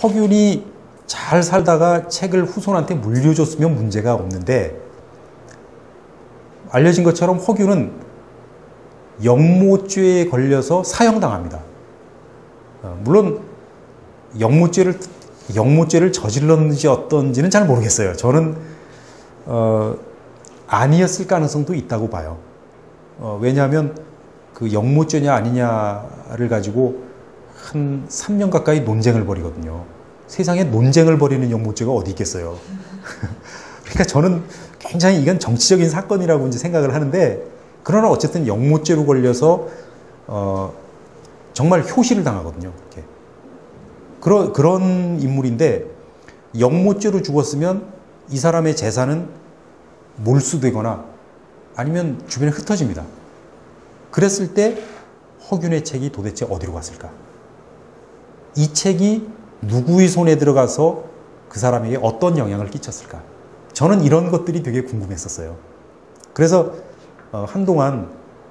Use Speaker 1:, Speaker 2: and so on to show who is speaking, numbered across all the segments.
Speaker 1: 허균이 잘 살다가 책을 후손한테 물려줬으면 문제가 없는데, 알려진 것처럼 허균은 역모죄에 걸려서 사형당합니다. 물론 역모죄를 저질렀는지 어떤지는 잘 모르겠어요. 저는 아니었을 가능성도 있다고 봐요. 왜냐하면 그 역모죄냐 아니냐를 가지고 한 3년 가까이 논쟁을 벌이거든요. 세상에 논쟁을 벌이는 역모죄가 어디 있겠어요. 그러니까 저는 굉장히 이건 정치적인 사건이라고 이제 생각을 하는데, 그러나 어쨌든 역모죄로 걸려서 정말 효시를 당하거든요. 이렇게. 그런 인물인데, 역모죄로 죽었으면 이 사람의 재산은 몰수되거나 아니면 주변에 흩어집니다. 그랬을 때 허균의 책이 도대체 어디로 갔을까? 이 책이 누구의 손에 들어가서 그 사람에게 어떤 영향을 끼쳤을까? 저는 이런 것들이 되게 궁금했었어요. 그래서 한동안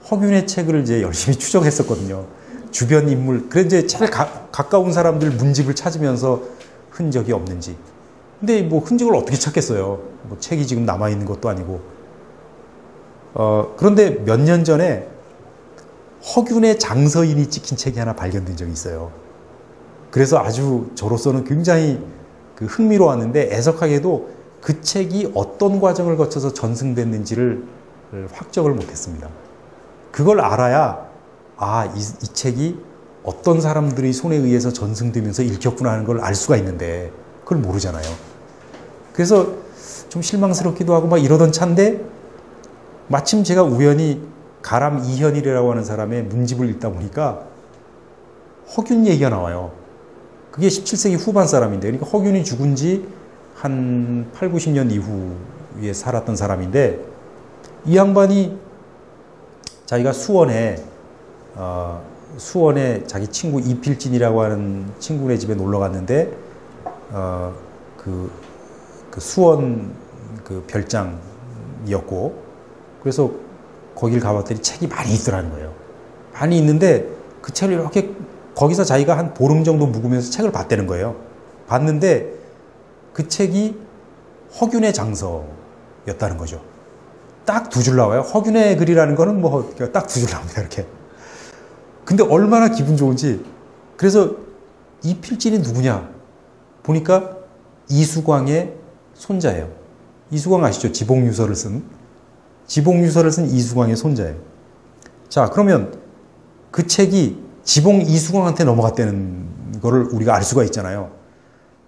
Speaker 1: 허균의 책을 이제 열심히 추적했었거든요. 주변 인물, 그래 이제 제일 가까운 사람들 문집을 찾으면서 흔적이 없는지. 근데 뭐 흔적을 어떻게 찾겠어요? 뭐 책이 지금 남아 있는 것도 아니고. 그런데 몇 년 전에 허균의 장서인이 찍힌 책이 하나 발견된 적이 있어요. 그래서 아주 저로서는 굉장히 흥미로웠는데, 애석하게도 그 책이 어떤 과정을 거쳐서 전승됐는지를 확정을 못했습니다. 그걸 알아야 이 책이 어떤 사람들의 손에 의해서 전승되면서 읽혔구나 하는 걸 알 수가 있는데, 그걸 모르잖아요. 그래서 좀 실망스럽기도 하고 막 이러던 차인데, 마침 제가 우연히 가람 이현일이라고 하는 사람의 문집을 읽다 보니까 허균 얘기가 나와요. 그게 17세기 후반 사람인데, 그러니까 허균이 죽은 지 한 8, 90년 이후에 살았던 사람인데, 이 양반이 자기가 수원에 자기 친구 이필진이라고 하는 친구네 집에 놀러 갔는데, 그 수원 그 별장이었고, 그래서 거길 가봤더니 책이 많이 있더라는 거예요. 많이 있는데 그 책을 이렇게 거기서 자기가 한 보름 정도 묵으면서 책을 봤다는 거예요. 봤는데 그 책이 허균의 장서였다는 거죠. 딱 두 줄 나와요. 허균의 글이라는 거는 뭐 딱 두 줄 나옵니다. 이렇게. 근데 얼마나 기분 좋은지. 그래서 이 필진이 누구냐 보니까 이수광의 손자예요. 이수광 아시죠? 지봉유서를 쓴 이수광의 손자예요. 자, 그러면 그 책이 지봉 이수광한테 넘어갔다는 거를 우리가 알 수가 있잖아요.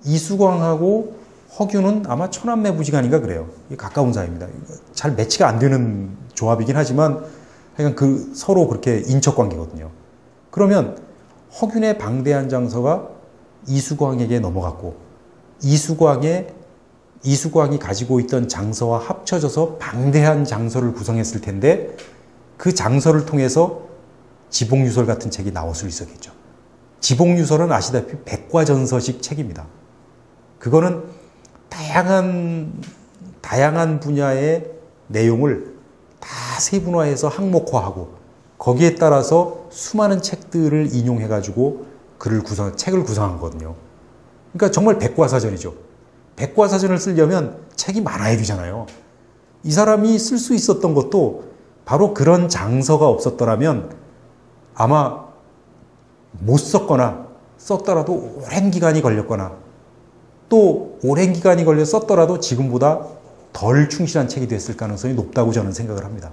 Speaker 1: 이수광하고 허균은 아마 천안매부지간인가 그래요. 가까운 사이입니다. 잘 매치가 안 되는 조합이긴 하지만 하여간 서로 그렇게 인척관계거든요. 그러면 허균의 방대한 장서가 이수광에게 넘어갔고, 이수광이 가지고 있던 장서와 합쳐져서 방대한 장서를 구성했을 텐데, 그 장서를 통해서 지봉유설 같은 책이 나올 수 있었겠죠. 지봉유설은 아시다시피 백과전서식 책입니다. 그거는 다양한 분야의 내용을 다 세분화해서 항목화하고, 거기에 따라서 수많은 책들을 인용해가지고 책을 구성한 거거든요. 그러니까 정말 백과사전이죠. 백과사전을 쓰려면 책이 많아야 되잖아요. 이 사람이 쓸 수 있었던 것도 바로 그런 장서가 없었더라면 아마 못 썼거나 썼더라도 오랜 기간이 걸렸거나, 또 오랜 기간이 걸려 썼더라도 지금보다 덜 충실한 책이 됐을 가능성이 높다고 저는 생각을 합니다.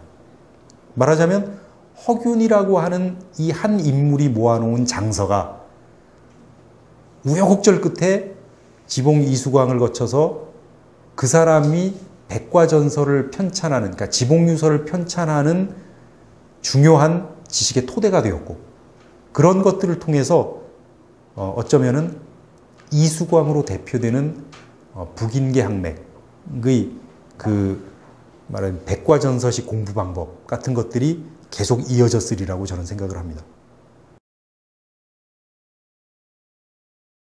Speaker 1: 말하자면 허균이라고 하는 이 한 인물이 모아놓은 장서가 우여곡절 끝에 지봉 이수광을 거쳐서 그 사람이 백과전서를 편찬하는, 그러니까 지봉유서를 편찬하는 중요한 지식의 토대가 되었고, 그런 것들을 통해서 어쩌면은 이수광으로 대표되는 북인계 학맥의 말하는 백과전서식 공부 방법 같은 것들이 계속 이어졌으리라고 저는 생각을 합니다.